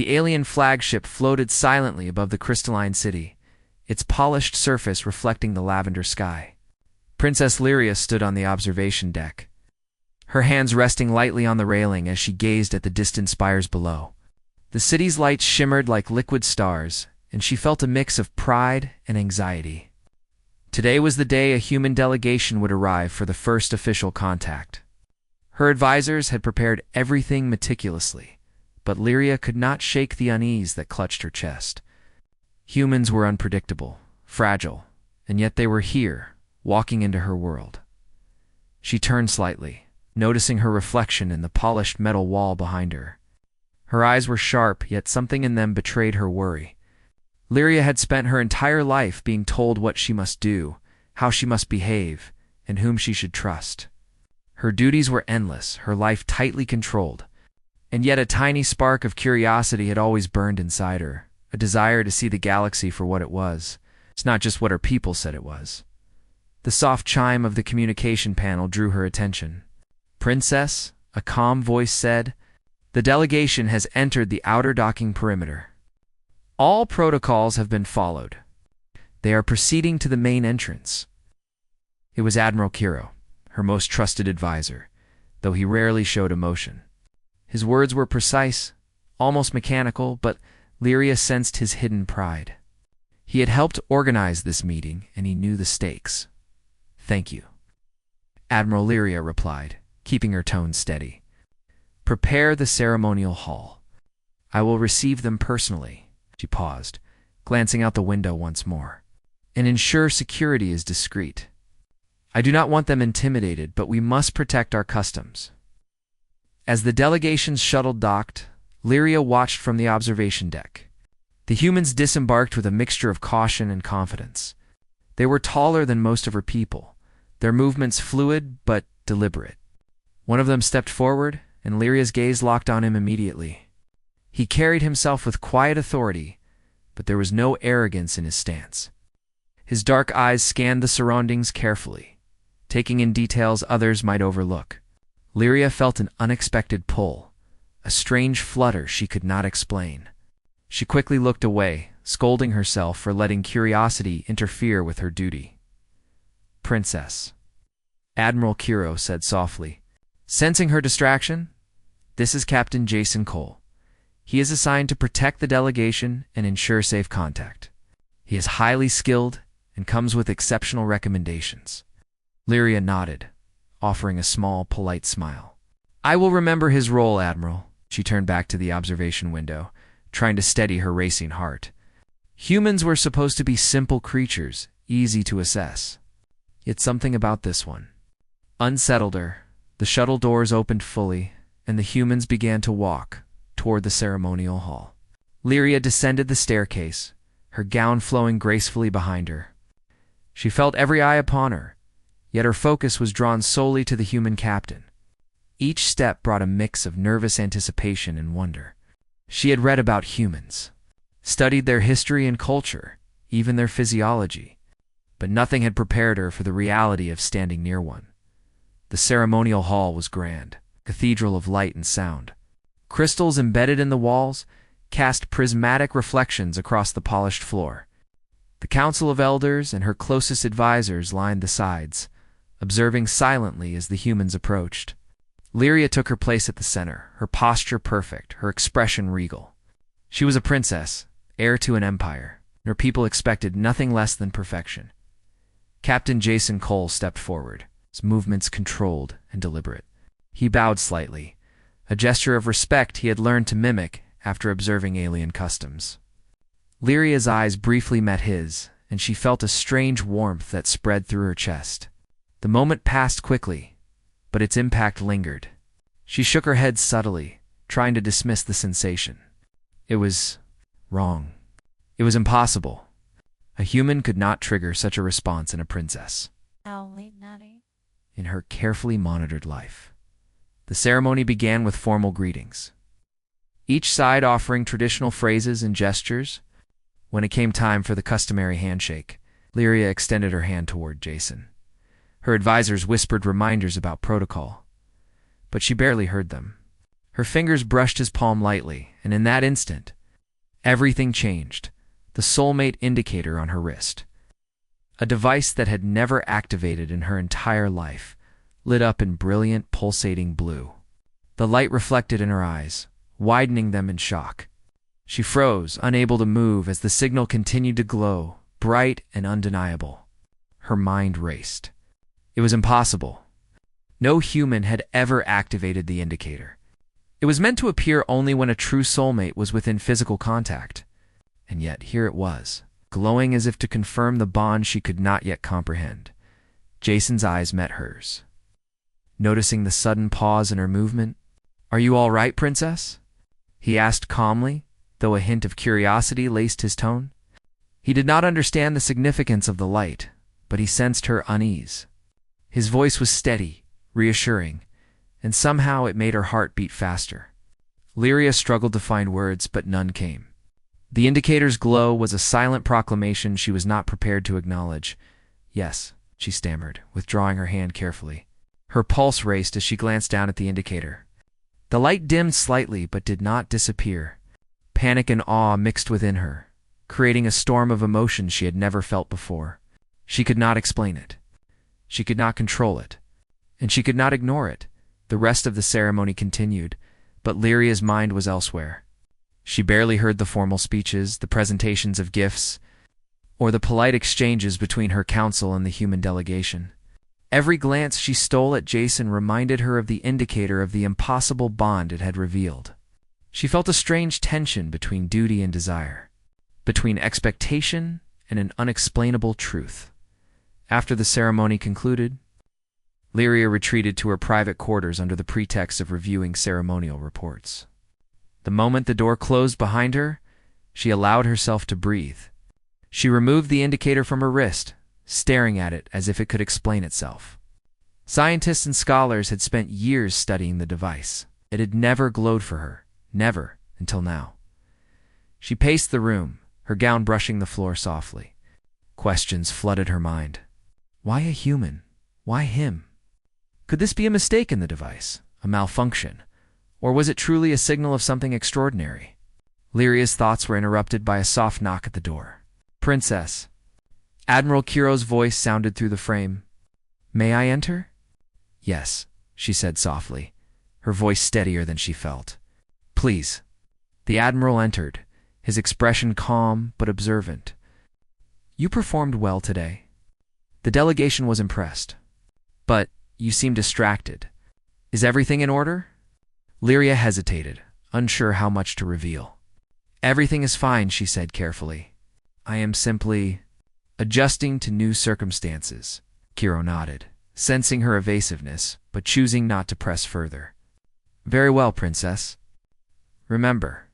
The alien flagship floated silently above the crystalline city, its polished surface reflecting the lavender sky. Princess Lyria stood on the observation deck, her hands resting lightly on the railing as she gazed at the distant spires below. The city's lights shimmered like liquid stars, and she felt a mix of pride and anxiety. Today was the day a human delegation would arrive for the first official contact. Her advisors had prepared everything meticulously, but Lyria could not shake the unease that clutched her chest. Humans were unpredictable, fragile, and yet they were here, walking into her world. She turned slightly, noticing her reflection in the polished metal wall behind her. Her eyes were sharp, yet something in them betrayed her worry. Lyria had spent her entire life being told what she must do, how she must behave, and whom she should trust. Her duties were endless, her life tightly controlled, and yet a tiny spark of curiosity had always burned inside her, a desire to see the galaxy for what it was. It's not just what her people said it was. The soft chime of the communication panel drew her attention. "Princess," a calm voice said, "the delegation has entered the outer docking perimeter. All protocols have been followed. They are proceeding to the main entrance." It was Admiral Kiro, her most trusted advisor, though he rarely showed emotion. His words were precise, almost mechanical, but Lyria sensed his hidden pride. He had helped organize this meeting, and he knew the stakes. "Thank you," Admiral Lyria replied, keeping her tone steady. "Prepare the ceremonial hall. I will receive them personally." She paused, glancing out the window once more. "And ensure security is discreet. I do not want them intimidated, but we must protect our customs." As the delegation's shuttle docked, Lyria watched from the observation deck. The humans disembarked with a mixture of caution and confidence. They were taller than most of her people, their movements fluid but deliberate. One of them stepped forward, and Lyria's gaze locked on him immediately. He carried himself with quiet authority, but there was no arrogance in his stance. His dark eyes scanned the surroundings carefully, taking in details others might overlook. Lyria felt an unexpected pull, a strange flutter she could not explain. She quickly looked away, scolding herself for letting curiosity interfere with her duty. "Princess," Admiral Kiro said softly. Sensing her distraction, "This is Captain Jason Cole. He is assigned to protect the delegation and ensure safe contact. He is highly skilled and comes with exceptional recommendations." Lyria nodded, offering a small, polite smile. "I will remember his role, Admiral." She turned back to the observation window, trying to steady her racing heart. Humans were supposed to be simple creatures, easy to assess. Yet something about this one unsettled her. The shuttle doors opened fully, and the humans began to walk toward the ceremonial hall. Lyria descended the staircase, her gown flowing gracefully behind her. She felt every eye upon her, yet her focus was drawn solely to the human captain. Each step brought a mix of nervous anticipation and wonder. She had read about humans, studied their history and culture, even their physiology, but nothing had prepared her for the reality of standing near one. The ceremonial hall was grand, a cathedral of light and sound. Crystals embedded in the walls cast prismatic reflections across the polished floor. The Council of Elders and her closest advisors lined the sides, observing silently as the humans approached. Lyria took her place at the center, her posture perfect, her expression regal. She was a princess, heir to an empire, and her people expected nothing less than perfection. Captain Jason Cole stepped forward, his movements controlled and deliberate. He bowed slightly, a gesture of respect he had learned to mimic after observing alien customs. Lyria's eyes briefly met his, and she felt a strange warmth that spread through her chest. The moment passed quickly, but its impact lingered. She shook her head subtly, trying to dismiss the sensation. It was wrong. It was impossible. A human could not trigger such a response in a princess. In her carefully monitored life. The ceremony began with formal greetings, each side offering traditional phrases and gestures. When it came time for the customary handshake, Lyria extended her hand toward Jason. Her advisors whispered reminders about protocol, but she barely heard them. Her fingers brushed his palm lightly, and in that instant, everything changed. The Soulmate indicator on her wrist, a device that had never activated in her entire life, lit up in brilliant, pulsating blue. The light reflected in her eyes, widening them in shock. She froze, unable to move as the signal continued to glow, bright and undeniable. Her mind raced. It was impossible. No human had ever activated the indicator. It was meant to appear only when a true soulmate was within physical contact. And yet here it was, glowing as if to confirm the bond she could not yet comprehend. Jason's eyes met hers. Noticing the sudden pause in her movement, "Are you all right, princess?" he asked calmly, though a hint of curiosity laced his tone. He did not understand the significance of the light, but he sensed her unease. His voice was steady, reassuring, and somehow it made her heart beat faster. Lyria struggled to find words, but none came. The indicator's glow was a silent proclamation she was not prepared to acknowledge. "Yes," she stammered, withdrawing her hand carefully. Her pulse raced as she glanced down at the indicator. The light dimmed slightly but did not disappear. Panic and awe mixed within her, creating a storm of emotions she had never felt before. She could not explain it. She could not control it. And she could not ignore it. The rest of the ceremony continued, but Lyria's mind was elsewhere. She barely heard the formal speeches, the presentations of gifts, or the polite exchanges between her council and the human delegation. Every glance she stole at Jason reminded her of the indicator of the impossible bond it had revealed. She felt a strange tension between duty and desire, between expectation and an unexplainable truth. After the ceremony concluded, Lyria retreated to her private quarters under the pretext of reviewing ceremonial reports. The moment the door closed behind her, she allowed herself to breathe. She removed the indicator from her wrist, staring at it as if it could explain itself. Scientists and scholars had spent years studying the device. It had never glowed for her, never, until now. She paced the room, her gown brushing the floor softly. Questions flooded her mind. Why a human? Why him? Could this be a mistake in the device, a malfunction, or was it truly a signal of something extraordinary? Lyria's thoughts were interrupted by a soft knock at the door. "Princess." Admiral Kiro's voice sounded through the frame. "May I enter?" "Yes," she said softly, her voice steadier than she felt. "Please." The Admiral entered, his expression calm but observant. "You performed well today." The delegation was impressed. "But you seem distracted. Is everything in order?" Lyria hesitated, unsure how much to reveal. "Everything is fine," she said carefully. "I am simply adjusting to new circumstances." Kiro nodded, sensing her evasiveness, but choosing not to press further. "Very well, princess. Remember,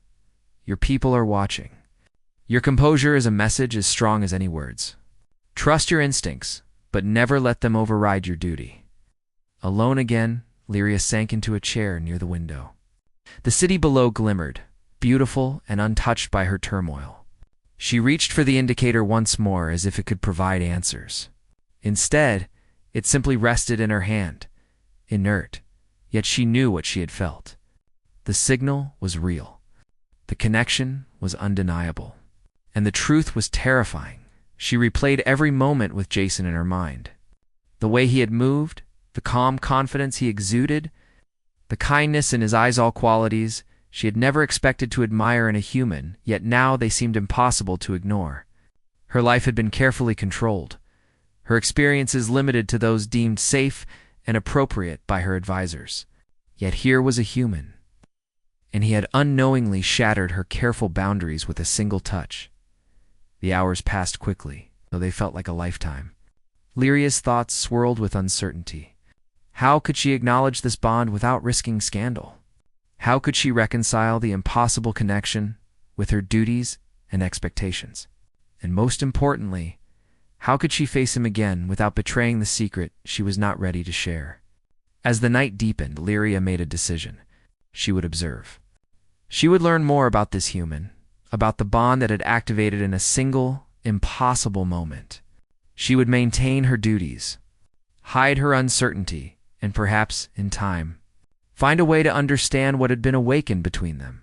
your people are watching. Your composure is a message as strong as any words. Trust your instincts, but never let them override your duty." Alone again, Lyria sank into a chair near the window. The city below glimmered, beautiful and untouched by her turmoil. She reached for the indicator once more as if it could provide answers. Instead, it simply rested in her hand, inert, yet she knew what she had felt. The signal was real. The connection was undeniable. And the truth was terrifying. She replayed every moment with Jason in her mind. The way he had moved, the calm confidence he exuded, the kindness in his eyes, all qualities she had never expected to admire in a human, yet now they seemed impossible to ignore. Her life had been carefully controlled, her experiences limited to those deemed safe and appropriate by her advisors. Yet here was a human, and he had unknowingly shattered her careful boundaries with a single touch. The hours passed quickly, though they felt like a lifetime. Lyria's thoughts swirled with uncertainty. How could she acknowledge this bond without risking scandal? How could she reconcile the impossible connection with her duties and expectations? And most importantly, how could she face him again without betraying the secret she was not ready to share? As the night deepened, Lyria made a decision. She would observe. She would learn more about this human, about the bond that had activated in a single, impossible moment. She would maintain her duties, hide her uncertainty, and perhaps, in time, find a way to understand what had been awakened between them.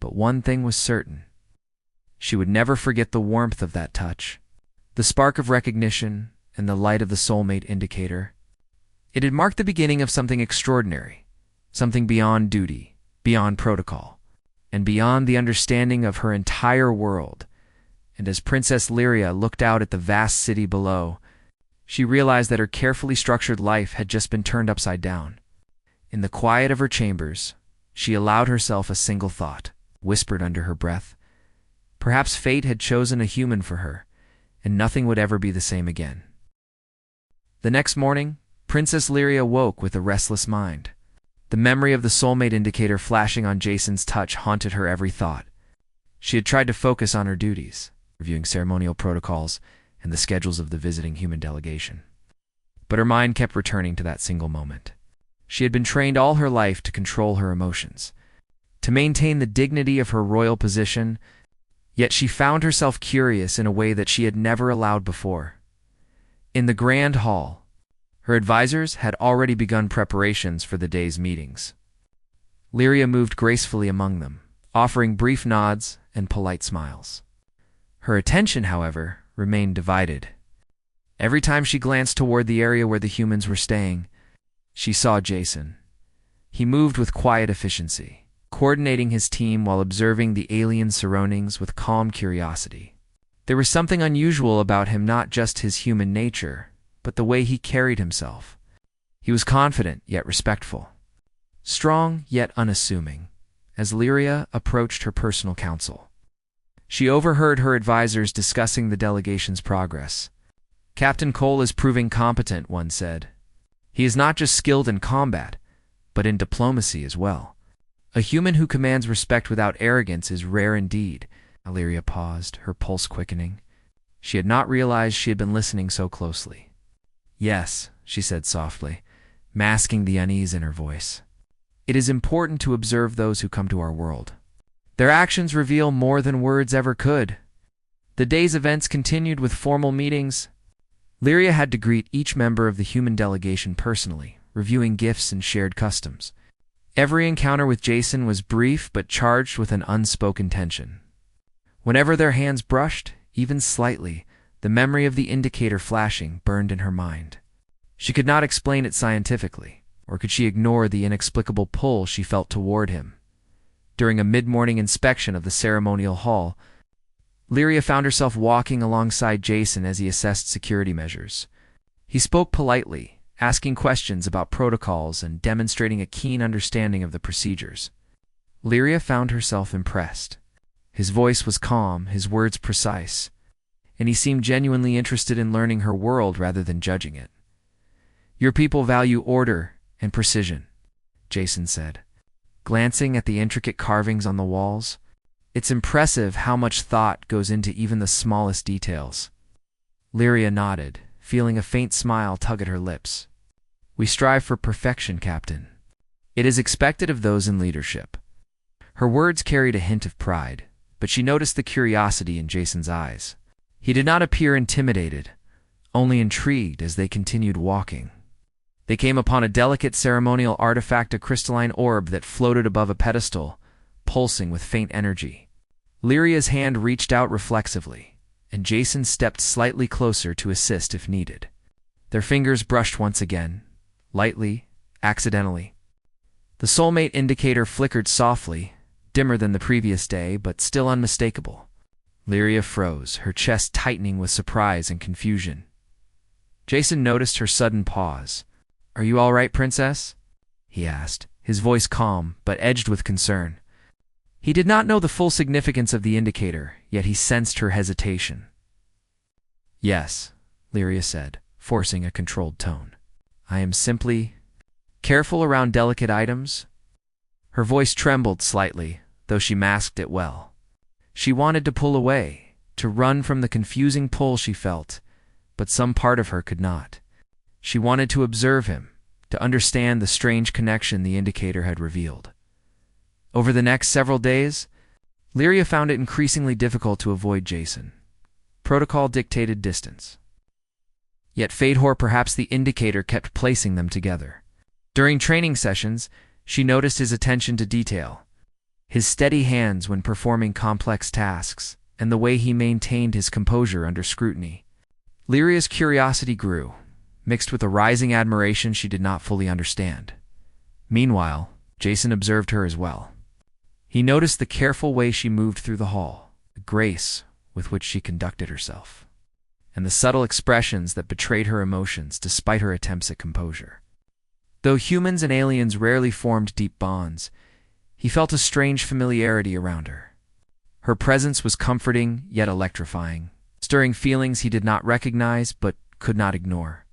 But one thing was certain. She would never forget the warmth of that touch, the spark of recognition, and the light of the soulmate indicator. It had marked the beginning of something extraordinary, something beyond duty, beyond protocol, and beyond the understanding of her entire world. And as Princess Lyria looked out at the vast city below, she realized that her carefully structured life had just been turned upside down. In the quiet of her chambers, she allowed herself a single thought, whispered under her breath. Perhaps fate had chosen a human for her, and nothing would ever be the same again. The next morning, Princess Lyria woke with a restless mind. The memory of the soulmate indicator flashing on Jason's touch haunted her every thought. She had tried to focus on her duties, reviewing ceremonial protocols and the schedules of the visiting human delegation. But her mind kept returning to that single moment. She had been trained all her life to control her emotions, to maintain the dignity of her royal position, yet she found herself curious in a way that she had never allowed before. In the grand hall, her advisors had already begun preparations for the day's meetings. Lyria moved gracefully among them, offering brief nods and polite smiles. Her attention, however, remained divided. Every time she glanced toward the area where the humans were staying, she saw Jason. He moved with quiet efficiency, coordinating his team while observing the alien surroundings with calm curiosity. There was something unusual about him, not just his human nature, but the way he carried himself. He was confident yet respectful, strong yet unassuming, as Lyria approached her personal council. She overheard her advisors discussing the delegation's progress. "Captain Cole is proving competent," one said. "He is not just skilled in combat, but in diplomacy as well. A human who commands respect without arrogance is rare indeed." Lyria paused, her pulse quickening. She had not realized she had been listening so closely. "Yes," she said softly, masking the unease in her voice. "It is important to observe those who come to our world. Their actions reveal more than words ever could." The day's events continued with formal meetings. Lyria had to greet each member of the human delegation personally, reviewing gifts and shared customs. Every encounter with Jason was brief but charged with an unspoken tension. Whenever their hands brushed, even slightly, the memory of the indicator flashing burned in her mind. She could not explain it scientifically, or could she ignore the inexplicable pull she felt toward him. During a mid-morning inspection of the ceremonial hall, Lyria found herself walking alongside Jason as he assessed security measures. He spoke politely, asking questions about protocols and demonstrating a keen understanding of the procedures. Lyria found herself impressed. His voice was calm, his words precise, and he seemed genuinely interested in learning her world rather than judging it. "Your people value order and precision," Jason said, glancing at the intricate carvings on the walls. "It's impressive how much thought goes into even the smallest details." Lyria nodded, feeling a faint smile tug at her lips. "We strive for perfection, Captain. It is expected of those in leadership." Her words carried a hint of pride, but she noticed the curiosity in Jason's eyes. He did not appear intimidated, only intrigued as they continued walking. They came upon a delicate ceremonial artifact, a crystalline orb that floated above a pedestal, pulsing with faint energy. Lyria's hand reached out reflexively, and Jason stepped slightly closer to assist if needed. Their fingers brushed once again, lightly, accidentally. The soulmate indicator flickered softly, dimmer than the previous day, but still unmistakable. Lyria froze, her chest tightening with surprise and confusion. Jason noticed her sudden pause. "Are you all right, Princess?" he asked, his voice calm but edged with concern. He did not know the full significance of the indicator, yet he sensed her hesitation. "Yes," Lyria said, forcing a controlled tone. "I am simply careful around delicate items." Her voice trembled slightly, though she masked it well. She wanted to pull away, to run from the confusing pull she felt, but some part of her could not. She wanted to observe him, to understand the strange connection the indicator had revealed. Over the next several days, Lyria found it increasingly difficult to avoid Jason. Protocol dictated distance. Yet fate, or perhaps the indicator, kept placing them together. During training sessions, She noticed his attention to detail, his steady hands when performing complex tasks, and the way he maintained his composure under scrutiny. Lyria's curiosity grew, mixed with a rising admiration she did not fully understand. Meanwhile, Jason observed her as well. He noticed the careful way she moved through the hall, the grace with which she conducted herself, and the subtle expressions that betrayed her emotions despite her attempts at composure. Though humans and aliens rarely formed deep bonds, he felt a strange familiarity around her. Her presence was comforting yet electrifying, stirring feelings he did not recognize but could not ignore.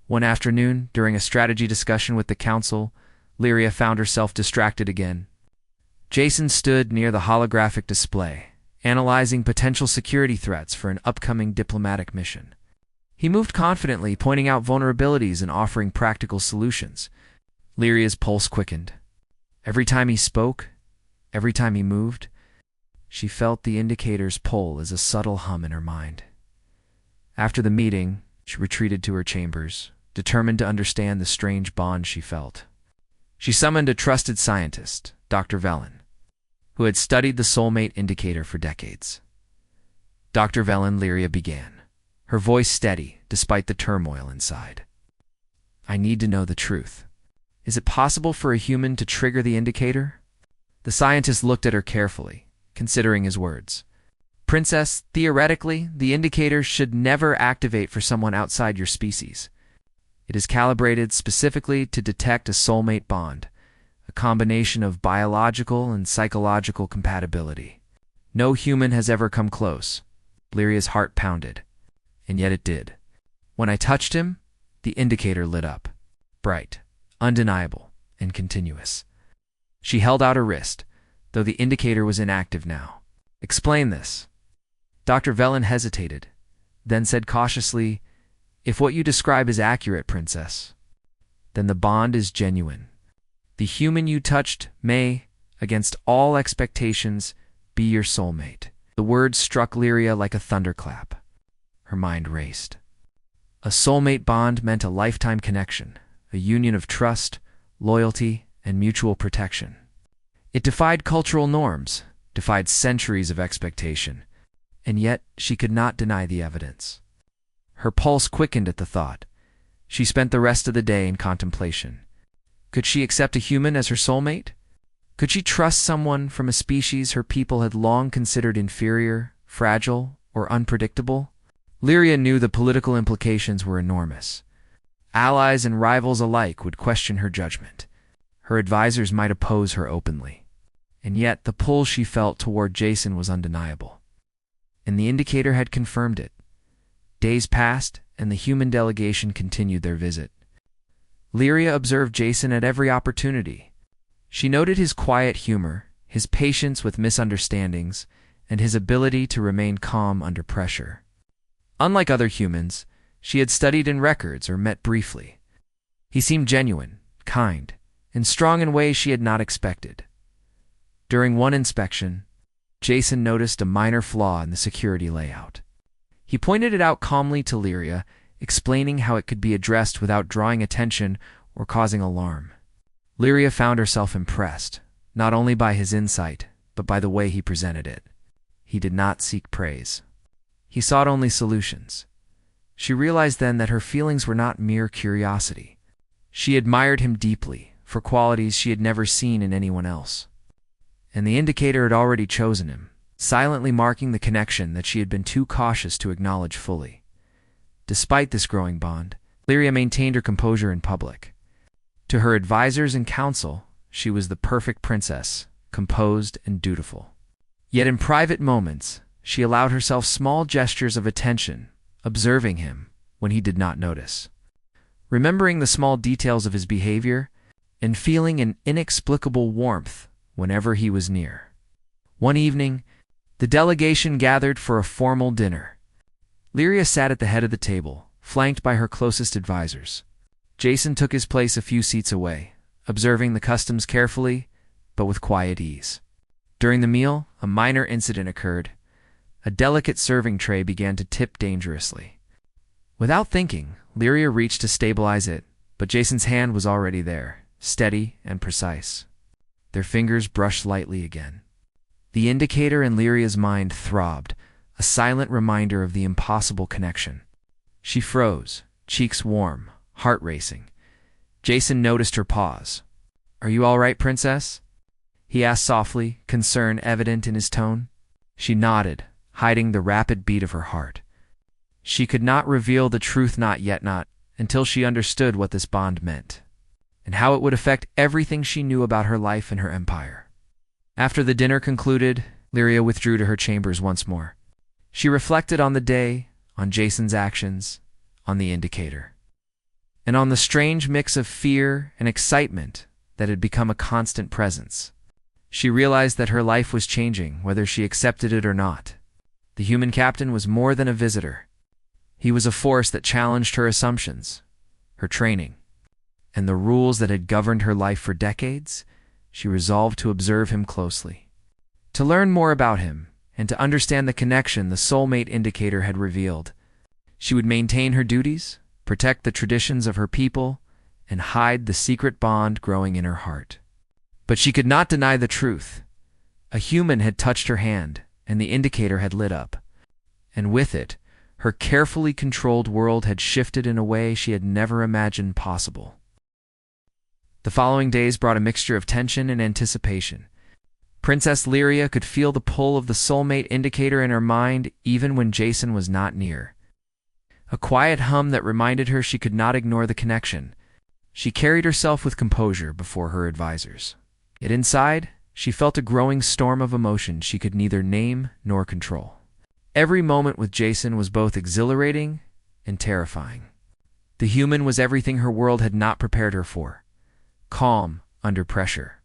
One afternoon, during a strategy discussion with the council, Lyria found herself distracted again. Jason stood near the holographic display, analyzing potential security threats for an upcoming diplomatic mission. He moved confidently, pointing out vulnerabilities and offering practical solutions. Lyria's pulse quickened. Every time he spoke, every time he moved, she felt the indicators pull as a subtle hum in her mind. After the meeting, she retreated to her chambers, determined to understand the strange bond she felt. She summoned a trusted scientist, Dr. Velen, who had studied the Soulmate indicator for decades. Dr. Velen, Lyria began, her voice steady despite the turmoil inside. I need to know the truth. Is it possible for a human to trigger the indicator? The scientist looked at her carefully, considering his words. Princess, theoretically, the indicator should never activate for someone outside your species. It is calibrated specifically to detect a soulmate bond, a combination of biological and psychological compatibility. No human has ever come close. Lyria's heart pounded, and yet it did. When I touched him, the indicator lit up, bright, undeniable, and continuous. She held out her wrist, though the indicator was inactive now. Explain this. Dr. Velen hesitated, then said cautiously, if what you describe is accurate, Princess, then the bond is genuine. The human you touched may, against all expectations, be your soulmate. The words struck Lyria like a thunderclap. Her mind raced. A soulmate bond meant a lifetime connection, a union of trust, loyalty, and mutual protection. It defied cultural norms, defied centuries of expectation, and yet she could not deny the evidence. Her pulse quickened at the thought. She spent the rest of the day in contemplation. Could she accept a human as her soulmate? Could she trust someone from a species her people had long considered inferior, fragile, or unpredictable? Lyria knew the political implications were enormous. Allies and rivals alike would question her judgment. Her advisors might oppose her openly. And yet the pull she felt toward Jason was undeniable. And the indicator had confirmed it. Days passed, and the human delegation continued their visit. Lyria observed Jason at every opportunity. She noted his quiet humor, his patience with misunderstandings, and his ability to remain calm under pressure. Unlike other humans, she had studied in records or met briefly. He seemed genuine, kind, and strong in ways she had not expected. During one inspection, Jason noticed a minor flaw in the security layout. He pointed it out calmly to Lyria, explaining how it could be addressed without drawing attention or causing alarm. Lyria found herself impressed, not only by his insight, but by the way he presented it. He did not seek praise. He sought only solutions. She realized then that her feelings were not mere curiosity. She admired him deeply for qualities she had never seen in anyone else. And the indicator had already chosen him, silently marking the connection that she had been too cautious to acknowledge fully. Despite this growing bond, Lyria maintained her composure in public. To her advisors and council, she was the perfect princess, composed and dutiful. Yet in private moments, she allowed herself small gestures of attention, observing him when he did not notice. Remembering the small details of his behavior, and feeling an inexplicable warmth whenever he was near. One evening, the delegation gathered for a formal dinner. Lyria sat at the head of the table, flanked by her closest advisors. Jason took his place a few seats away, observing the customs carefully, but with quiet ease. During the meal, a minor incident occurred. A delicate serving tray began to tip dangerously. Without thinking, Lyria reached to stabilize it, but Jason's hand was already there, steady and precise. Their fingers brushed lightly again. The indicator in Lyria's mind throbbed, a silent reminder of the impossible connection. She froze, cheeks warm, heart racing. Jason noticed her pause. "Are you all right, Princess?" he asked softly, concern evident in his tone. She nodded, hiding the rapid beat of her heart. She could not reveal the truth, not yet, not until she understood what this bond meant, and how it would affect everything she knew about her life and her empire. After the dinner concluded, Lyria withdrew to her chambers once more. She reflected on the day, on Jason's actions, on the indicator, and on the strange mix of fear and excitement that had become a constant presence. She realized that her life was changing, whether she accepted it or not. The human captain was more than a visitor. He was a force that challenged her assumptions, her training, and the rules that had governed her life for decades. She resolved to observe him closely, to learn more about him, and to understand the connection the soulmate indicator had revealed. She would maintain her duties, protect the traditions of her people, and hide the secret bond growing in her heart. But she could not deny the truth. A human had touched her hand, and the indicator had lit up. And with it, her carefully controlled world had shifted in a way she had never imagined possible. The following days brought a mixture of tension and anticipation. Princess Lyria could feel the pull of the soulmate indicator in her mind even when Jason was not near. A quiet hum that reminded her she could not ignore the connection. She carried herself with composure before her advisors. Yet inside, she felt a growing storm of emotion she could neither name nor control. Every moment with Jason was both exhilarating and terrifying. The human was everything her world had not prepared her for. Calm under pressure.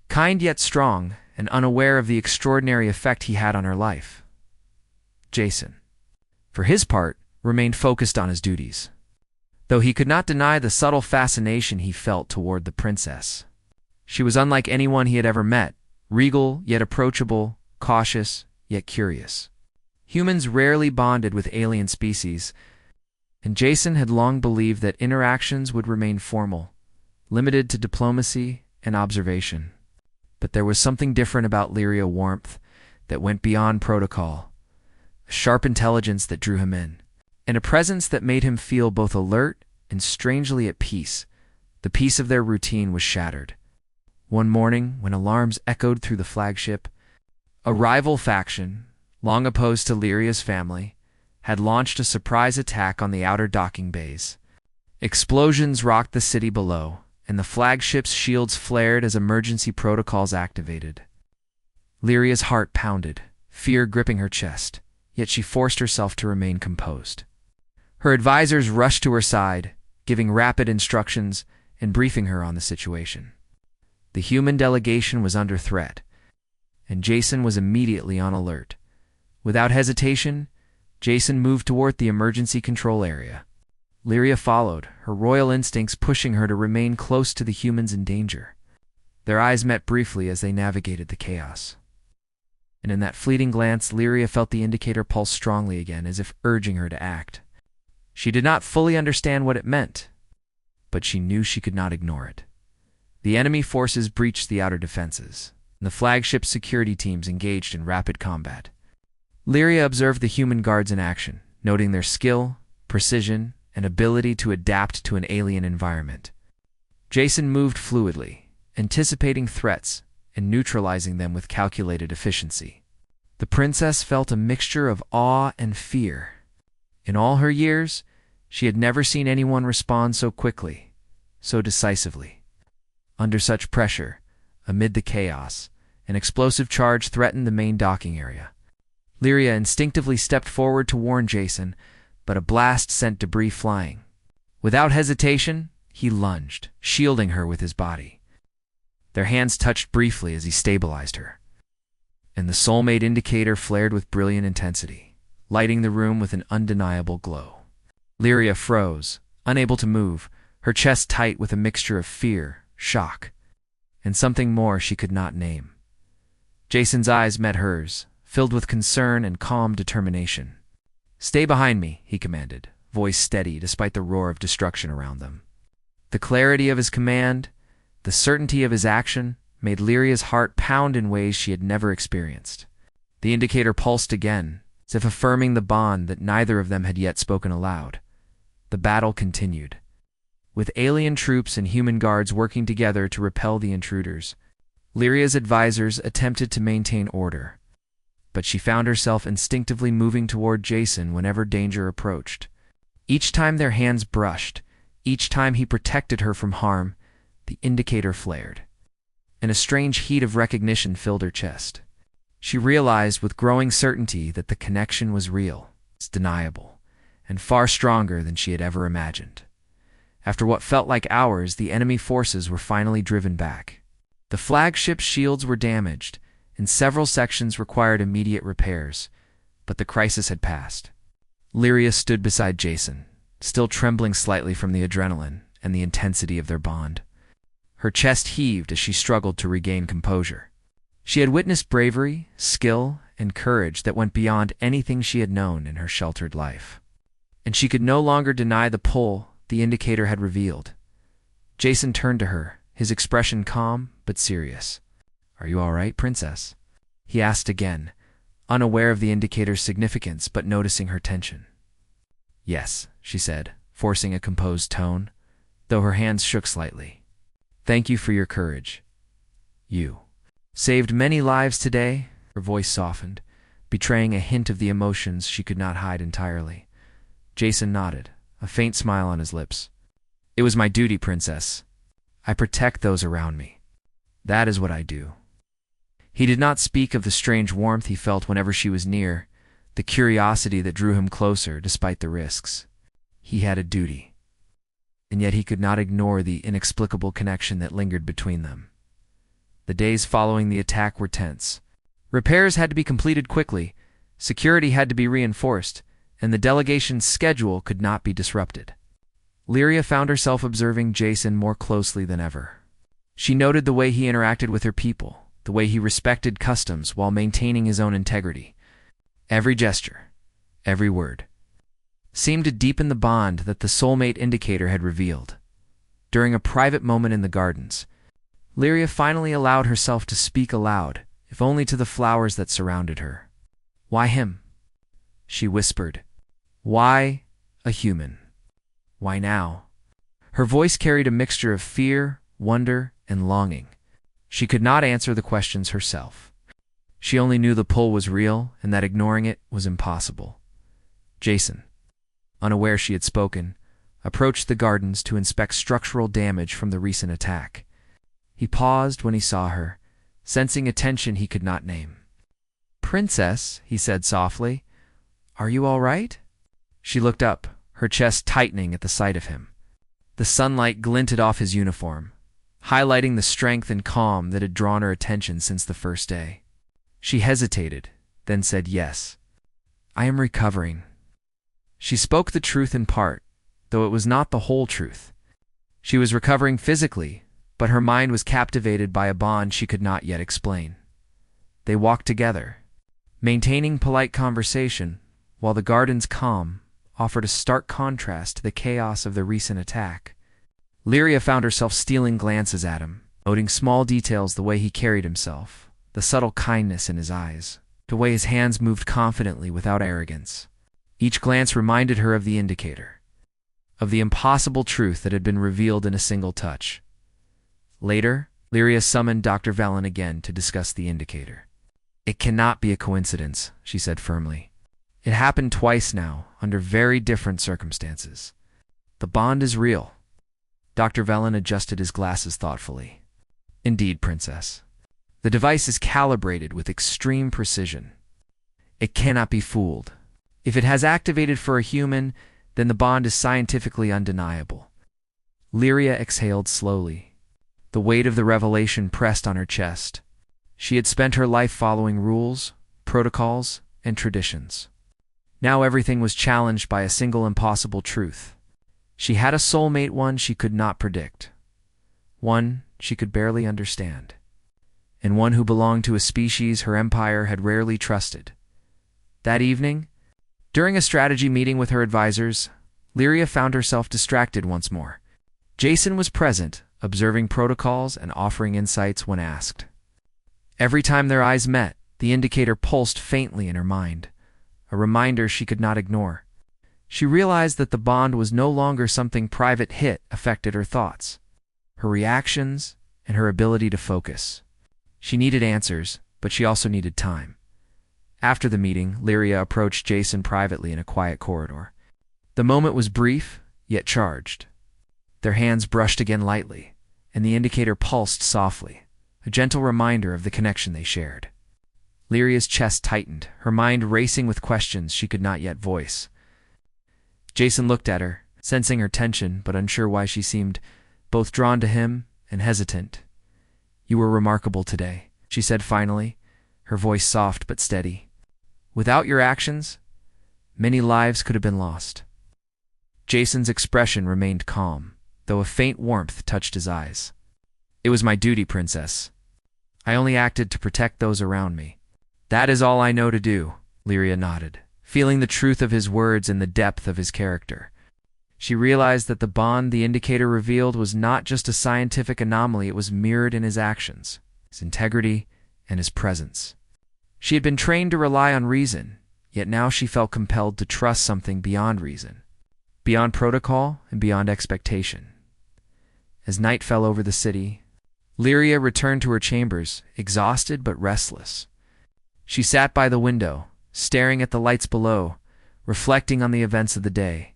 Kind yet strong, and unaware of the extraordinary effect he had on her life. Jason, for his part, remained focused on his duties, though he could not deny the subtle fascination he felt toward the princess. She was unlike anyone he had ever met, regal yet approachable, cautious yet curious. Humans rarely bonded with alien species, and Jason had long believed that interactions would remain formal, limited to diplomacy and observation. But there was something different about Lyria warmth that went beyond protocol, a sharp intelligence that drew him in, and a presence that made him feel both alert and strangely at peace. The peace of their routine was shattered. One morning, when alarms echoed through the flagship, a rival faction, long opposed to Lyria's family, had launched a surprise attack on the outer docking bays. Explosions rocked the city below, and the flagship's shields flared as emergency protocols activated. Lyria's heart pounded, fear gripping her chest, yet she forced herself to remain composed. Her advisors rushed to her side, giving rapid instructions and briefing her on the situation. The human delegation was under threat, and Jason was immediately on alert. Without hesitation, Jason moved toward the emergency control area. Lyria followed, her royal instincts pushing her to remain close to the humans in danger. Their eyes met briefly as they navigated the chaos. And in that fleeting glance, Lyria felt the indicator pulse strongly again, as if urging her to act. She did not fully understand what it meant, but she knew she could not ignore it. The enemy forces breached the outer defenses, and the flagship's security teams engaged in rapid combat. Lyria observed the human guards in action, noting their skill, precision, and ability to adapt to an alien environment. Jason moved fluidly, anticipating threats and neutralizing them with calculated efficiency. The princess felt a mixture of awe and fear. In all her years, she had never seen anyone respond so quickly, so decisively. Under such pressure, amid the chaos, an explosive charge threatened the main docking area. Lyria instinctively stepped forward to warn Jason, but a blast sent debris flying. Without hesitation, he lunged, shielding her with his body. Their hands touched briefly as he stabilized her, and the soulmate indicator flared with brilliant intensity, lighting the room with an undeniable glow. Lyria froze, unable to move, her chest tight with a mixture of fear, shock, and something more she could not name. Jason's eyes met hers, filled with concern and calm determination. "Stay behind me," he commanded, voice steady despite the roar of destruction around them. The clarity of his command, The certainty of his action made Lyria's heart pound in ways she had never experienced. The indicator pulsed again, as if affirming the bond that neither of them had yet spoken aloud. The battle continued, with alien troops and human guards working together to repel the intruders. Lyria's advisors attempted to maintain order, but she found herself instinctively moving toward Jason whenever danger approached. Each time their hands brushed, each time he protected her from harm, the indicator flared, and a strange heat of recognition filled her chest. She realized with growing certainty that the connection was real, undeniable, and far stronger than she had ever imagined. After what felt like hours, the enemy forces were finally driven back. The flagship's shields were damaged, and several sections required immediate repairs, but the crisis had passed. Lyria stood beside Jason, still trembling slightly from the adrenaline and the intensity of their bond. Her chest heaved as she struggled to regain composure. She had witnessed bravery, skill, and courage that went beyond anything she had known in her sheltered life. And she could no longer deny the pull the indicator had revealed. Jason turned to her, his expression calm but serious. "Are you all right, Princess?" he asked again, unaware of the indicator's significance but noticing her tension. "Yes," she said, forcing a composed tone, though her hands shook slightly. "Thank you for your courage. You saved many lives today." Her voice softened, betraying a hint of the emotions she could not hide entirely. Jason nodded, a faint smile on his lips. "It was my duty, Princess. I protect those around me. That is what I do." He did not speak of the strange warmth he felt whenever she was near, the curiosity that drew him closer despite the risks. He had a duty, and yet he could not ignore the inexplicable connection that lingered between them. The days following the attack were tense. Repairs had to be completed quickly, security had to be reinforced, and the delegation's schedule could not be disrupted. Lyria found herself observing Jason more closely than ever. She noted the way he interacted with her people, the way he respected customs while maintaining his own integrity. Every gesture, every word, seemed to deepen the bond that the Soulmate indicator had revealed. During a private moment in the gardens, Lyria finally allowed herself to speak aloud, if only to the flowers that surrounded her. "Why him?" she whispered. "Why a human? Why now?" Her voice carried a mixture of fear, wonder, and longing. She could not answer the questions herself. She only knew the pull was real and that ignoring it was impossible. Jason, unaware she had spoken, approached the gardens to inspect structural damage from the recent attack. He paused when he saw her, sensing a tension he could not name. "Princess," he said softly, "are you all right?" She looked up, her chest tightening at the sight of him. The sunlight glinted off his uniform, highlighting the strength and calm that had drawn her attention since the first day. She hesitated, then said yes. "I am recovering." She spoke the truth in part, though it was not the whole truth. She was recovering physically, but her mind was captivated by a bond she could not yet explain. They walked together, maintaining polite conversation, while the garden's calm offered a stark contrast to the chaos of the recent attack. Lyria found herself stealing glances at him, noting small details, the way he carried himself, the subtle kindness in his eyes, the way his hands moved confidently without arrogance. Each glance reminded her of the indicator, of the impossible truth that had been revealed in a single touch. Later, Lyria summoned Dr. Velen again to discuss the indicator. "It cannot be a coincidence," she said firmly. "It happened twice now, under very different circumstances. The bond is real." Dr. Velen adjusted his glasses thoughtfully. "Indeed, Princess. The device is calibrated with extreme precision. It cannot be fooled. If it has activated for a human, then the bond is scientifically undeniable." Lyria exhaled slowly. The weight of the revelation pressed on her chest. She had spent her life following rules, protocols, and traditions. Now everything was challenged by a single impossible truth. She had a soulmate, one she could not predict, one she could barely understand, and one who belonged to a species her empire had rarely trusted. That evening, during a strategy meeting with her advisors, Lyria found herself distracted once more. Jason was present, observing protocols and offering insights when asked. Every time their eyes met, the indicator pulsed faintly in her mind, a reminder she could not ignore. She realized that the bond was no longer something private hit affected her thoughts, her reactions, and her ability to focus. She needed answers, but she also needed time. After the meeting, Lyria approached Jason privately in a quiet corridor. The moment was brief, yet charged. Their hands brushed again lightly, and the indicator pulsed softly, a gentle reminder of the connection they shared. Lyria's chest tightened, her mind racing with questions she could not yet voice. Jason looked at her, sensing her tension but unsure why she seemed both drawn to him and hesitant. "You were remarkable today," she said finally, her voice soft but steady. "Without your actions, many lives could have been lost." Jason's expression remained calm, though a faint warmth touched his eyes. "It was my duty, Princess. I only acted to protect those around me." "That is all I know to do," Lyria nodded, feeling the truth of his words and the depth of his character. She realized that the bond the indicator revealed was not just a scientific anomaly, it was mirrored in his actions, his integrity, and his presence. She had been trained to rely on reason, yet now she felt compelled to trust something beyond reason, beyond protocol and beyond expectation. As night fell over the city, Lyria returned to her chambers, exhausted but restless. She sat by the window, staring at the lights below, reflecting on the events of the day.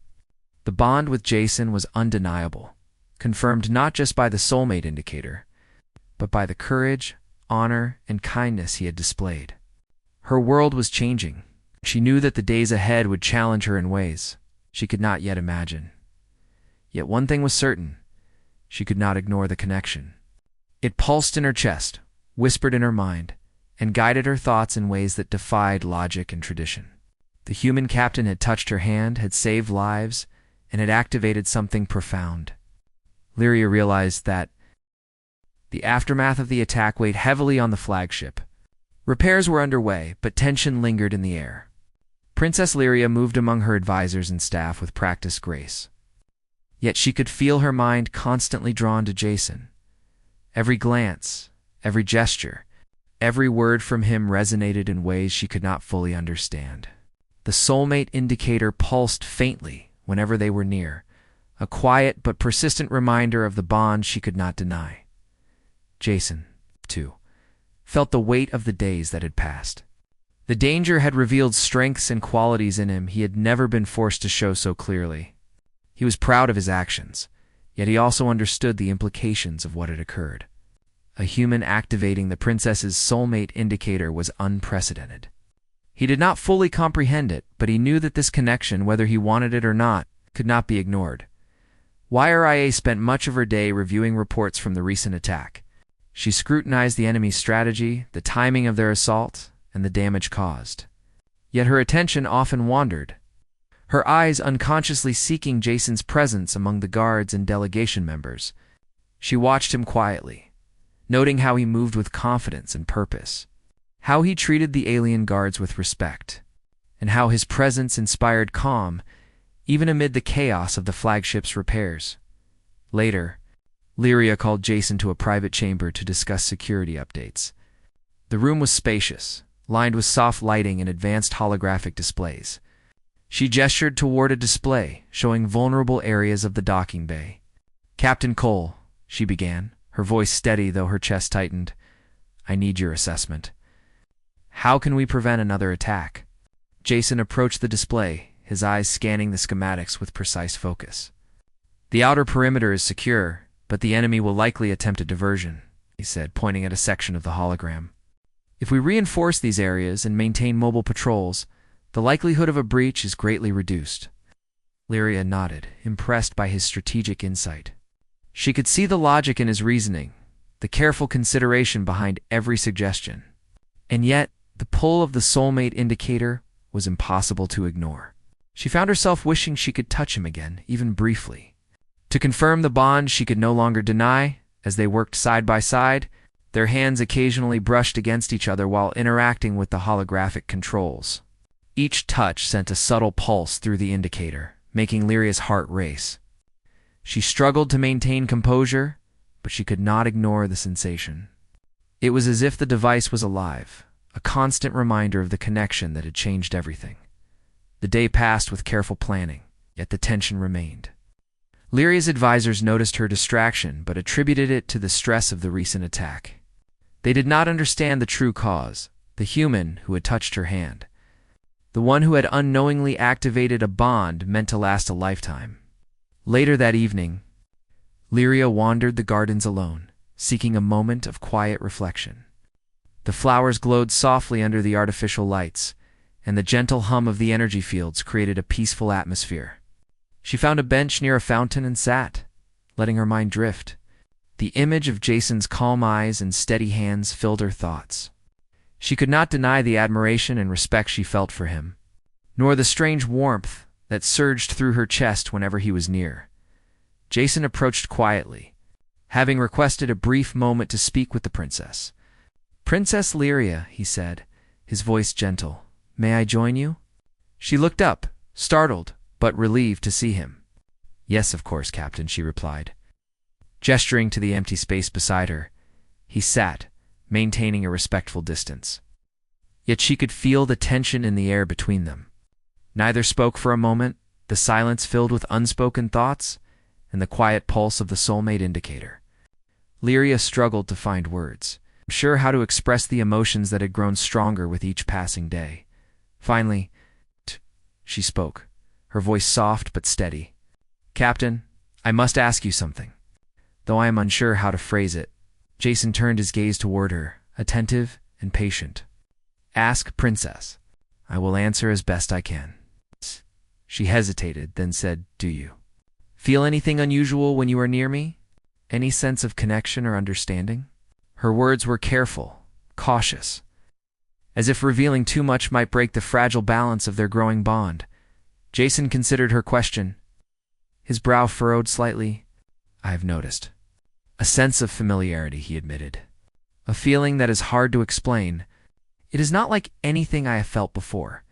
The bond with Jason was undeniable, confirmed not just by the Soulmate indicator, but by the courage, honor, and kindness he had displayed. Her world was changing. She knew that the days ahead would challenge her in ways she could not yet imagine. Yet one thing was certain: she could not ignore the connection. It pulsed in her chest, whispered in her mind, and guided her thoughts in ways that defied logic and tradition. The human captain had touched her hand, had saved lives, and had activated something profound. Lyria realized that the aftermath of the attack weighed heavily on the flagship. Repairs were underway, but tension lingered in the air. Princess Lyria moved among her advisors and staff with practiced grace. Yet she could feel her mind constantly drawn to Jason. Every glance, every gesture, every word from him resonated in ways she could not fully understand. The Soulmate indicator pulsed faintly whenever they were near, a quiet but persistent reminder of the bond she could not deny. Jason, too, felt the weight of the days that had passed. The danger had revealed strengths and qualities in him he had never been forced to show so clearly. He was proud of his actions, yet he also understood the implications of what had occurred. A human activating the princess's Soulmate indicator was unprecedented. He did not fully comprehend it, but he knew that this connection, whether he wanted it or not, could not be ignored. YRIA spent much of her day reviewing reports from the recent attack. She scrutinized the enemy's strategy, the timing of their assault, and the damage caused. Yet her attention often wandered, her eyes unconsciously seeking Jason's presence among the guards and delegation members. She watched him quietly, noting how he moved with confidence and purpose, how he treated the alien guards with respect, and how his presence inspired calm even amid the chaos of the flagship's repairs. Later, Lyria called Jason to a private chamber to discuss security updates. The room was spacious, lined with soft lighting and advanced holographic displays. She gestured toward a display showing vulnerable areas of the docking bay. "Captain Cole," she began, her voice steady though her chest tightened, "I need your assessment. How can we prevent another attack?" Jason approached the display, his eyes scanning the schematics with precise focus. "The outer perimeter is secure, but the enemy will likely attempt a diversion," he said, pointing at a section of the hologram. "If we reinforce these areas and maintain mobile patrols, the likelihood of a breach is greatly reduced." Lyria nodded, impressed by his strategic insight. She could see the logic in his reasoning, the careful consideration behind every suggestion. And yet, the pull of the Soulmate indicator was impossible to ignore. She found herself wishing she could touch him again, even briefly, to confirm the bond she could no longer deny. As they worked side by side, their hands occasionally brushed against each other while interacting with the holographic controls. Each touch sent a subtle pulse through the indicator, making Lyria's heart race. She struggled to maintain composure, but she could not ignore the sensation. It was as if the device was alive, a constant reminder of the connection that had changed everything. The day passed with careful planning, yet the tension remained. Lyria's advisors noticed her distraction but attributed it to the stress of the recent attack. They did not understand the true cause, the human who had touched her hand, the one who had unknowingly activated a bond meant to last a lifetime. Later that evening, Lyria wandered the gardens alone, seeking a moment of quiet reflection. The flowers glowed softly under the artificial lights, and the gentle hum of the energy fields created a peaceful atmosphere. She found a bench near a fountain and sat, letting her mind drift. The image of Jason's calm eyes and steady hands filled her thoughts. She could not deny the admiration and respect she felt for him, nor the strange warmth that surged through her chest whenever he was near. Jason approached quietly, having requested a brief moment to speak with the princess. "Princess Lyria," he said, his voice gentle, "may I join you?" She looked up, startled, but relieved to see him. "Yes, of course, Captain," she replied. Gesturing to the empty space beside her, he sat, maintaining a respectful distance. Yet she could feel the tension in the air between them. Neither spoke for a moment, the silence filled with unspoken thoughts and the quiet pulse of the soulmate indicator. Lyria struggled to find words, unsure how to express the emotions that had grown stronger with each passing day. Finally, she spoke, her voice soft but steady. "Captain, I must ask you something." Though I am unsure how to phrase it, Jason turned his gaze toward her, attentive and patient. "Ask, Princess. I will answer as best I can." She hesitated, then said, "Do you feel anything unusual when you are near me? Any sense of connection or understanding?" Her words were careful, cautious, as if revealing too much might break the fragile balance of their growing bond. Jason considered her question. His brow furrowed slightly. "I have noticed a sense of familiarity," he admitted. "A feeling that is hard to explain. It is not like anything I have felt before,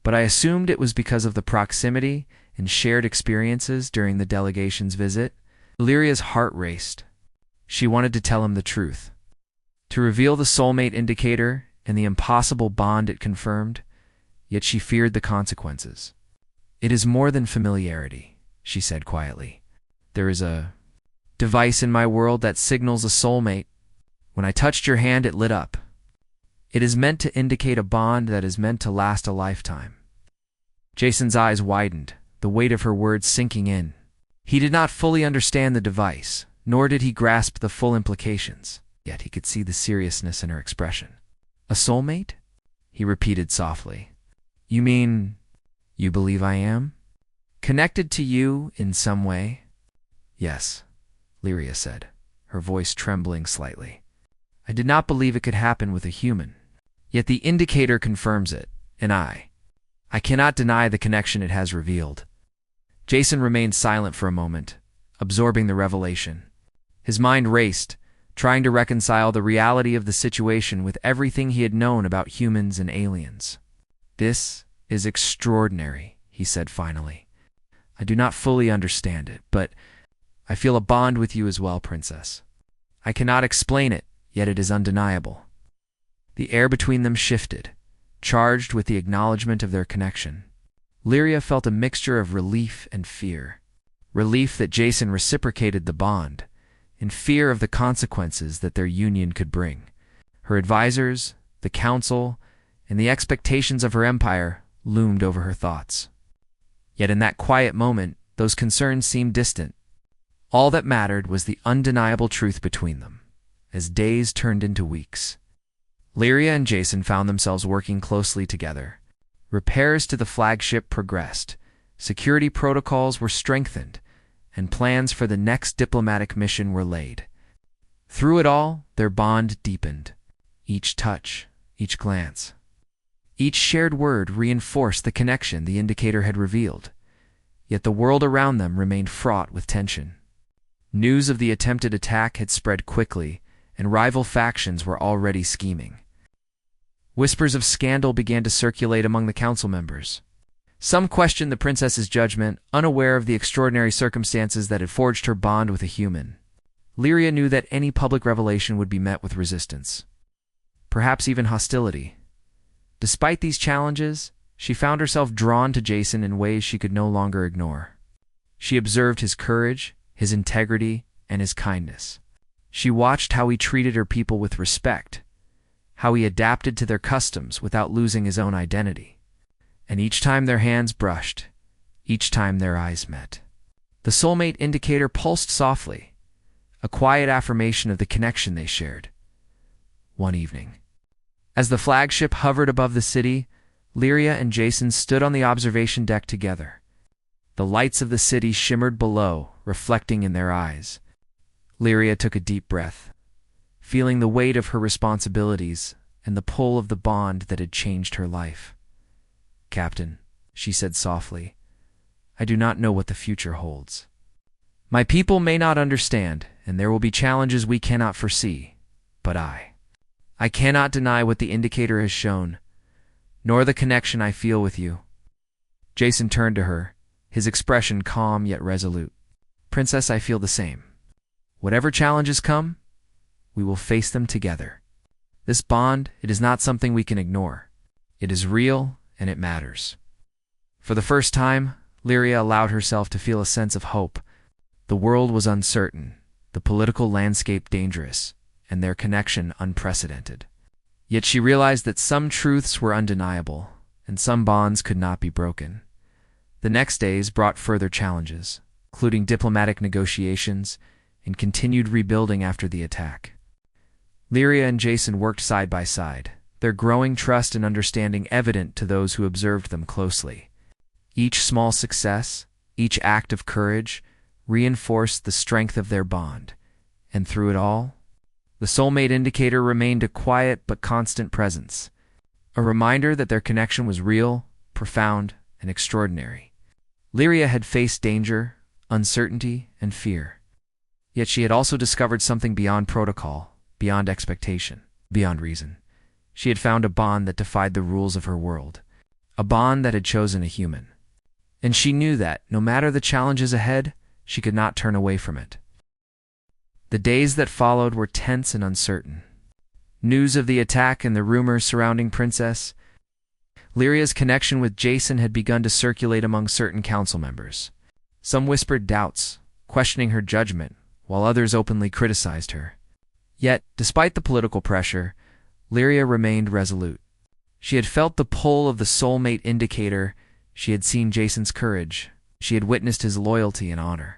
but I assumed it was because of the proximity and shared experiences during the delegation's visit." Lyria's heart raced. She wanted to tell him the truth, to reveal the soulmate indicator and the impossible bond it confirmed, yet she feared the consequences. "It is more than familiarity," she said quietly. "There is a device in my world that signals a soulmate. When I touched your hand, it lit up. It is meant to indicate a bond that is meant to last a lifetime." Jason's eyes widened, the weight of her words sinking in. He did not fully understand the device, nor did he grasp the full implications, yet he could see the seriousness in her expression. "A soulmate?" he repeated softly. "You mean you believe I am connected to you in some way?" "Yes," Lyria said, her voice trembling slightly. "I did not believe it could happen with a human. Yet the indicator confirms it, and I cannot deny the connection it has revealed." Jason remained silent for a moment, absorbing the revelation. His mind raced, trying to reconcile the reality of the situation with everything he had known about humans and aliens. "This is extraordinary," he said finally. "I do not fully understand it, but I feel a bond with you as well, Princess. I cannot explain it, yet it is undeniable." The air between them shifted, charged with the acknowledgement of their connection. Lyria felt a mixture of relief and fear. Relief that Jason reciprocated the bond, and fear of the consequences that their union could bring. Her advisors, the council, and the expectations of her empire loomed over her thoughts. Yet in that quiet moment, those concerns seemed distant. All that mattered was the undeniable truth between them, as days turned into weeks. Lyria and Jason found themselves working closely together. Repairs to the flagship progressed, security protocols were strengthened, and plans for the next diplomatic mission were laid. Through it all, their bond deepened. Each touch, each glance, each shared word reinforced the connection the indicator had revealed. Yet the world around them remained fraught with tension. News of the attempted attack had spread quickly, and rival factions were already scheming. Whispers of scandal began to circulate among the council members. Some questioned the princess's judgment, unaware of the extraordinary circumstances that had forged her bond with a human. Lyria knew that any public revelation would be met with resistance, perhaps even hostility. Despite these challenges, she found herself drawn to Jason in ways she could no longer ignore. She observed his courage, his integrity, and his kindness. She watched how he treated her people with respect, how he adapted to their customs without losing his own identity. And each time their hands brushed, each time their eyes met, the soulmate indicator pulsed softly, a quiet affirmation of the connection they shared. One evening, as the flagship hovered above the city, Lyria and Jason stood on the observation deck together. The lights of the city shimmered below, reflecting in their eyes. Lyria took a deep breath, feeling the weight of her responsibilities and the pull of the bond that had changed her life. "Captain," she said softly, "I do not know what the future holds. My people may not understand, and there will be challenges we cannot foresee, but I cannot deny what the indicator has shown, nor the connection I feel with you." Jason turned to her, his expression calm yet resolute. "Princess, I feel the same. Whatever challenges come, we will face them together. This bond, it is not something we can ignore. It is real, and it matters." For the first time, Lyria allowed herself to feel a sense of hope. The world was uncertain, the political landscape dangerous, and their connection unprecedented. Yet she realized that some truths were undeniable, and some bonds could not be broken. The next days brought further challenges, including diplomatic negotiations and continued rebuilding after the attack. Lyria and Jason worked side by side, their growing trust and understanding evident to those who observed them closely. Each small success, each act of courage, reinforced the strength of their bond, and through it all, the soulmate indicator remained a quiet but constant presence, a reminder that their connection was real, profound, and extraordinary. Lyria had faced danger, uncertainty, and fear. Yet she had also discovered something beyond protocol, beyond expectation, beyond reason. She had found a bond that defied the rules of her world, a bond that had chosen a human. And she knew that, no matter the challenges ahead, she could not turn away from it. The days that followed were tense and uncertain. News of the attack and the rumors surrounding Princess Lyria's connection with Jason had begun to circulate among certain council members. Some whispered doubts, questioning her judgment, while others openly criticized her. Yet, despite the political pressure, Lyria remained resolute. She had felt the pull of the soulmate indicator, she had seen Jason's courage, she had witnessed his loyalty and honor.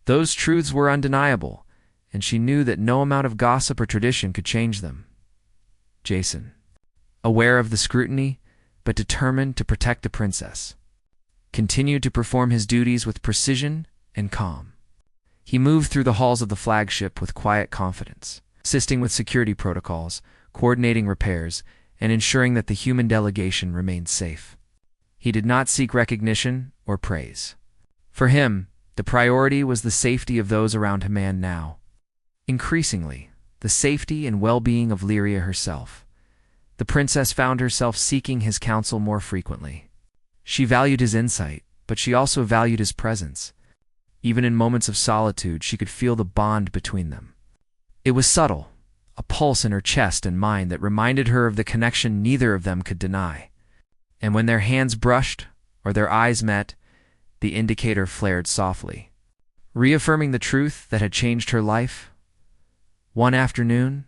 Those truths were undeniable, and she knew that no amount of gossip or tradition could change them. Jason, aware of the scrutiny, but determined to protect the princess, continued to perform his duties with precision and calm. He moved through the halls of the flagship with quiet confidence, assisting with security protocols, coordinating repairs, and ensuring that the human delegation remained safe. He did not seek recognition or praise. For him, the priority was the safety of those around him and now, increasingly, the safety and well-being of Lyria herself. The princess found herself seeking his counsel more frequently. She valued his insight, but she also valued his presence. Even in moments of solitude, she could feel the bond between them. It was subtle, a pulse in her chest and mind that reminded her of the connection neither of them could deny. And when their hands brushed, or their eyes met, the indicator flared softly, reaffirming the truth that had changed her life. One afternoon,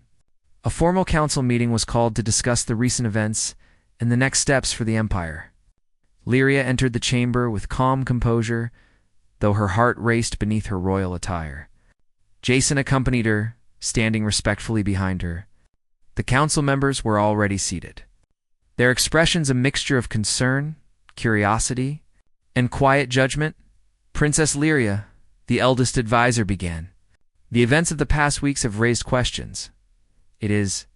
a formal council meeting was called to discuss the recent events and the next steps for the Empire. Lyria entered the chamber with calm composure, though her heart raced beneath her royal attire. Jason accompanied her, standing respectfully behind her. The council members were already seated, their expressions a mixture of concern, curiosity, and quiet judgment. Princess Lyria, the eldest advisor, began. "The events of the past weeks have raised questions. It is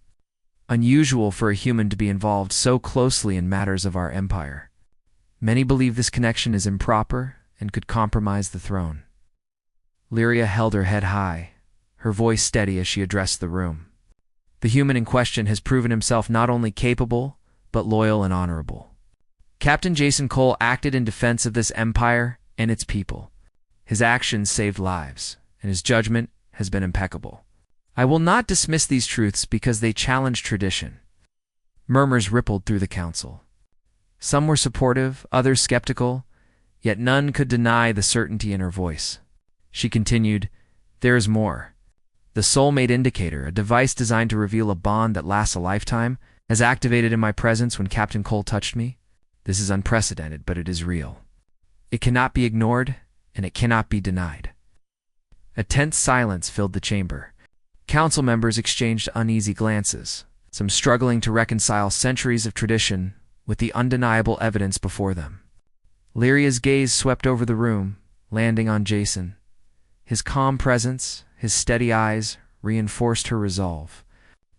unusual for a human to be involved so closely in matters of our empire. Many believe this connection is improper and could compromise the throne." Lyria held her head high, her voice steady as she addressed the room. The human in question has proven himself not only capable, but loyal and honorable. Captain Jason Cole acted in defense of this empire and its people. His actions saved lives, and his judgment has been impeccable. I will not dismiss these truths because they challenge tradition. Murmurs rippled through the council. Some were supportive, others skeptical, yet none could deny the certainty in her voice. She continued, "There is more. The Soulmate indicator, a device designed to reveal a bond that lasts a lifetime, has activated in my presence when Captain Cole touched me. This is unprecedented, but it is real. It cannot be ignored, and it cannot be denied." A tense silence filled the chamber. Council members exchanged uneasy glances, some struggling to reconcile centuries of tradition with the undeniable evidence before them. Lyria's gaze swept over the room, landing on Jason. His calm presence, his steady eyes, reinforced her resolve.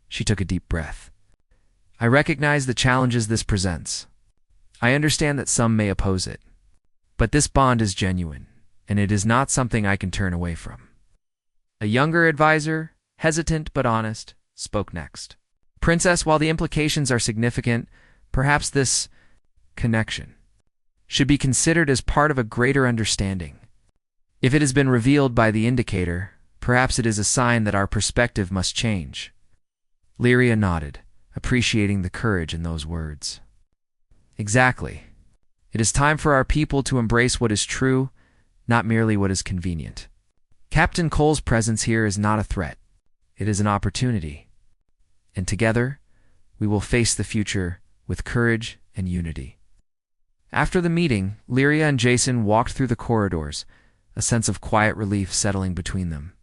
She took a deep breath. "I recognize the challenges this presents. I understand that some may oppose it. But this bond is genuine, and it is not something I can turn away from." A younger advisor, hesitant but honest, spoke next. "Princess, while the implications are significant, perhaps this connection should be considered as part of a greater understanding. If it has been revealed by the indicator, perhaps it is a sign that our perspective must change." Lyria nodded, appreciating the courage in those words. "Exactly. It is time for our people to embrace what is true, not merely what is convenient. Captain Cole's presence here is not a threat. It is an opportunity. And together, we will face the future with courage and unity." After the meeting, Lyria and Jason walked through the corridors, a sense of quiet relief settling between them.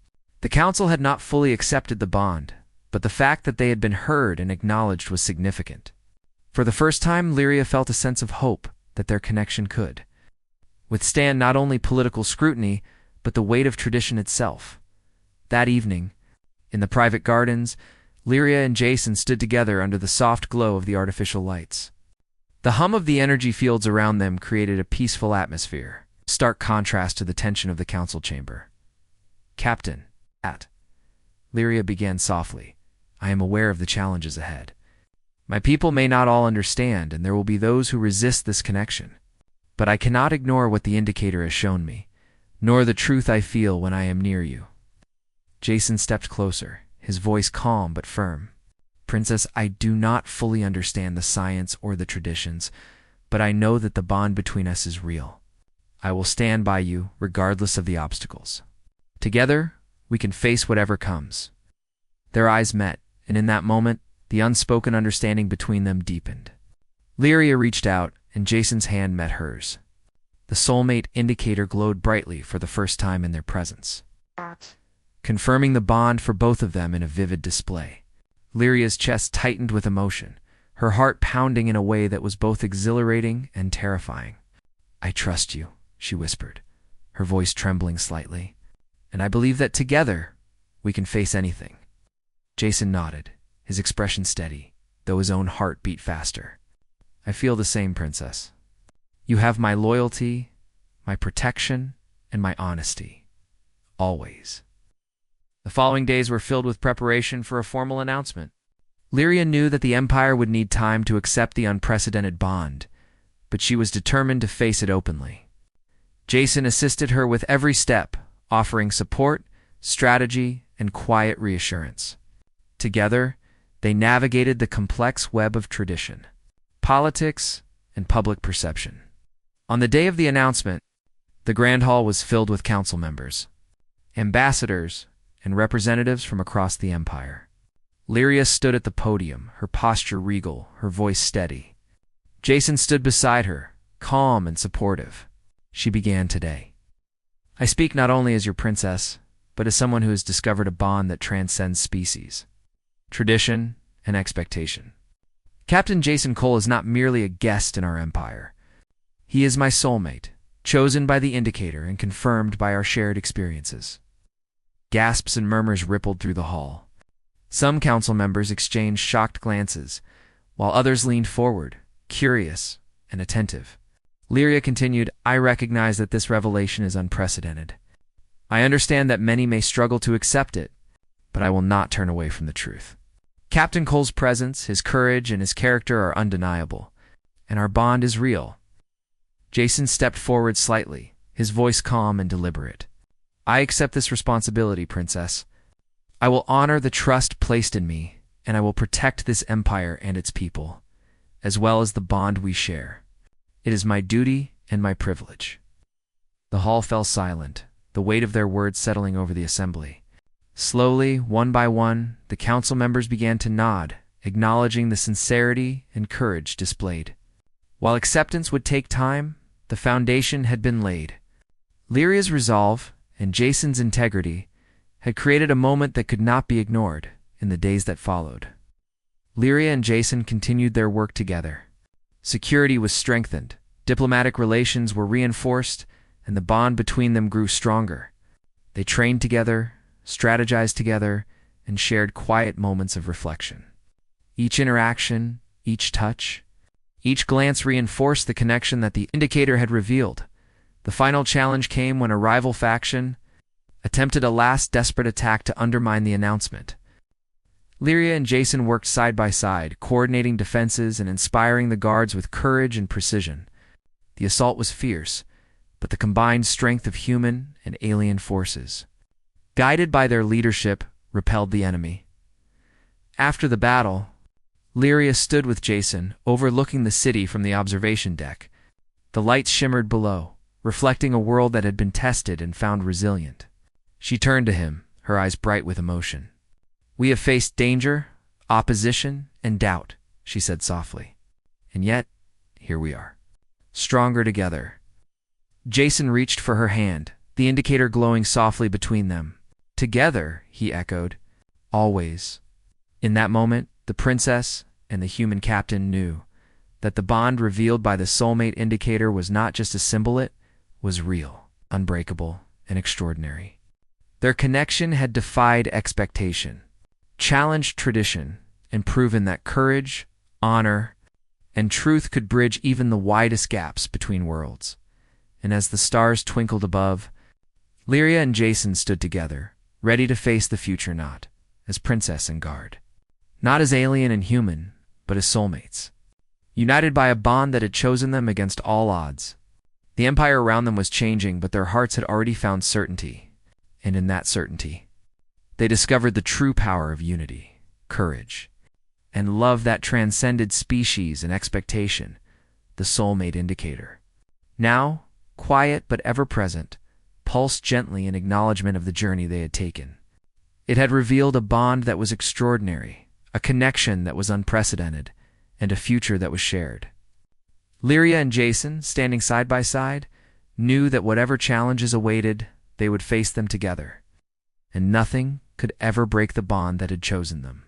The council had not fully accepted the bond, but the fact that they had been heard and acknowledged was significant. For the first time, Lyria felt a sense of hope that their connection could withstand not only political scrutiny, but the weight of tradition itself. That evening, in the private gardens, Lyria and Jason stood together under the soft glow of the artificial lights. The hum of the energy fields around them created a peaceful atmosphere, stark contrast to the tension of the council chamber. "Captain, Lyria began softly, "I am aware of the challenges ahead. My people may not all understand, and there will be those who resist this connection. But I cannot ignore what the indicator has shown me, nor the truth I feel when I am near you." Jason stepped closer, his voice calm but firm. "Princess, I do not fully understand the science or the traditions, but I know that the bond between us is real. I will stand by you, regardless of the obstacles. Together, we can face whatever comes." Their eyes met, and in that moment, the unspoken understanding between them deepened. Lyria reached out, and Jason's hand met hers. The Soulmate indicator glowed brightly for the first time in their presence, confirming the bond for both of them in a vivid display. Lyria's chest tightened with emotion, her heart pounding in a way that was both exhilarating and terrifying. "I trust you," she whispered, her voice trembling slightly, "and I believe that together we can face anything." Jason nodded, his expression steady, though his own heart beat faster. "I feel the same, Princess. You have my loyalty, my protection, and my honesty. Always." The following days were filled with preparation for a formal announcement. Lyria knew that the Empire would need time to accept the unprecedented bond, but she was determined to face it openly. Jason assisted her with every step, offering support, strategy, and quiet reassurance. Together, they navigated the complex web of tradition, politics, and public perception. On the day of the announcement, the Grand Hall was filled with council members, ambassadors, and representatives from across the Empire. Lyria stood at the podium, her posture regal, her voice steady. Jason stood beside her, calm and supportive. She began today. "I speak not only as your princess, but as someone who has discovered a bond that transcends species, tradition, and expectation. Captain Jason Cole is not merely a guest in our empire. He is my soulmate, chosen by the indicator and confirmed by our shared experiences." Gasps and murmurs rippled through the hall. Some council members exchanged shocked glances, while others leaned forward, curious and attentive. Lyria continued, "I recognize that this revelation is unprecedented. I understand that many may struggle to accept it, but I will not turn away from the truth. Captain Cole's presence, his courage, and his character are undeniable, and our bond is real." Jason stepped forward slightly, his voice calm and deliberate. I accept this responsibility, Princess. I will honor the trust placed in me, and I will protect this empire and its people, as well as the bond we share. It is my duty and my privilege." The hall fell silent, the weight of their words settling over the assembly. Slowly, one by one, the council members began to nod, acknowledging the sincerity and courage displayed. While acceptance would take time, the foundation had been laid. Lyria's resolve and Jason's integrity had created a moment that could not be ignored in the days that followed. Lyria and Jason continued their work together. Security was strengthened, diplomatic relations were reinforced, and the bond between them grew stronger. They trained together, strategized together, and shared quiet moments of reflection. Each interaction, each touch, each glance reinforced the connection that the indicator had revealed. The final challenge came when a rival faction attempted a last desperate attack to undermine the announcement. Lyria and Jason worked side by side, coordinating defenses and inspiring the guards with courage and precision. The assault was fierce, but the combined strength of human and alien forces, guided by their leadership, repelled the enemy. After the battle, Lyria stood with Jason, overlooking the city from the observation deck. The lights shimmered below, reflecting a world that had been tested and found resilient. She turned to him, her eyes bright with emotion. "We have faced danger, opposition, and doubt," she said softly. "And yet, here we are, stronger together." Jason reached for her hand, the indicator glowing softly between them. "Together," he echoed. "Always." In that moment, the princess and the human captain knew that the bond revealed by the Soulmate indicator was not just a symbol, it was real, unbreakable, and extraordinary. Their connection had defied expectation, challenged tradition, and proven that courage, honor, and truth could bridge even the widest gaps between worlds. And as the stars twinkled above, Lyria and Jason stood together, ready to face the future not as princess and guard, not as alien and human, but as soulmates, united by a bond that had chosen them against all odds. The empire around them was changing, but their hearts had already found certainty, and in that certainty, they discovered the true power of unity, courage, and love that transcended species and expectation, the Soulmate indicator. Now, quiet but ever-present, pulsed gently in acknowledgement of the journey they had taken. It had revealed a bond that was extraordinary, a connection that was unprecedented, and a future that was shared. Lyria and Jason, standing side by side, knew that whatever challenges awaited, they would face them together, and nothing could ever break the bond that had chosen them.